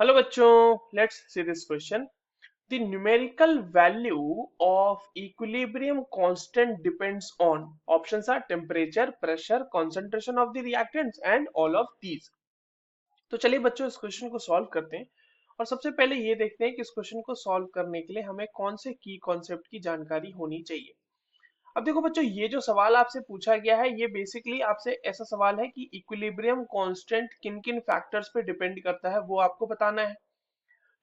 Hello बच्चों, let's see this question. The numerical value of equilibrium constant depends on options are temperature, pressure, concentration of the reactants and all of these. तो चलिए बच्चों इस question को solve करते हैं. और सबसे पहले ये देखते हैं कि इस क्वेश्चन को सॉल्व करने के लिए हमें कौन से की कॉन्सेप्ट की जानकारी होनी चाहिए. अब देखो बच्चों, ये जो सवाल आपसे पूछा गया है ये बेसिकली आपसे ऐसा सवाल है कि इक्विलिब्रियम कांस्टेंट किन किन फैक्टर्स पे डिपेंड करता है वो आपको बताना है.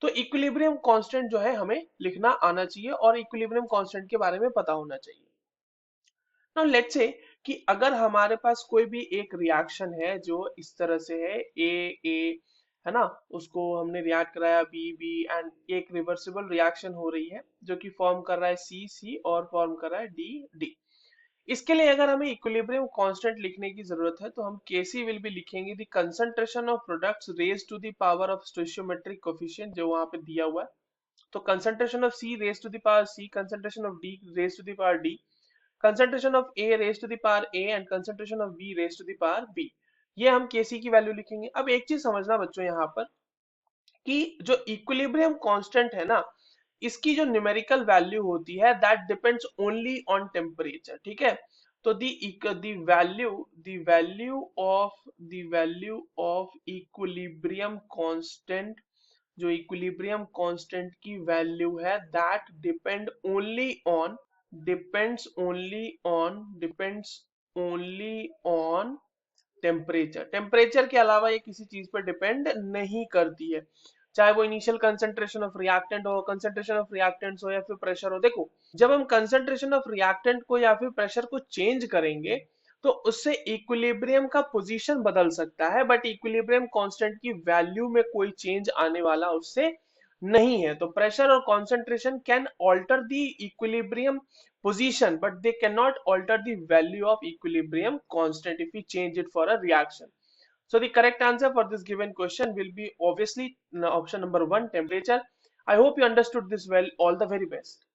तो इक्विलिब्रियम कांस्टेंट जो है हमें लिखना आना चाहिए और इक्विलिब्रियम कांस्टेंट के बारे में पता होना चाहिए. नाउ लेट्स से कि अगर हमारे पास कोई भी एक रिएक्शन है जो इस तरह से है ए ए, है ना, उसको हमने रिएक्ट कराया बी बी एंड एक रिवर्सिबल रिएक्शन हो रही है जो कि फॉर्म कर रहा है सी सी और फॉर्म कर रहा है डी डी. इसके लिए अगर हमें इक्विलिब्रियम कांस्टेंट लिखने की जरूरत है तो हम केसी विल बी लिखेंगे the concentration of products raise to the power of stoichiometric coefficient जो वहां पे दिया हुआ है. तो concentration of C raise to the power C, concentration of D raise to the power D, concentration of A raise to the power A and concentration of B raise to the power B. ये हम केसी की value लिखेंगे. अब एक चीज समझना बच्चों यहाँ पर कि जो इक्विलिब्रियम कांस्टेंट है ना, इसकी जो न्यूमेरिकल वैल्यू होती है that depends only on temperature. ठीक है. तो the value of equilibrium constant, जो इक्विलिब्रियम कांस्टेंट की वैल्यू है that depends only on temperature. Temperature के अलावा ये किसी चीज पर डिपेंड नहीं करती है, चाहे वो इनिशियल कंसंट्रेशन ऑफ रिएक्टेंट हो, कंसंट्रेशन ऑफ रिएक्टेंट्स हो या फिर प्रेशर हो. देखो, जब हम कंसंट्रेशन ऑफ रिएक्टेंट को या फिर प्रेशर को चेंज करेंगे तो उससे इक्विलिब्रियम का पोजीशन बदल सकता है, बट इक्विलिब्रियम कांस्टेंट की वैल्यू में कोई चेंज आने वाला उससे नहीं है. तो प्रेशर और concentration can alter the equilibrium position but they cannot alter the value of equilibrium constant if we change it for a reaction. So the correct answer for this given question will be obviously option number 1, temperature. I hope you understood this well. All the very best.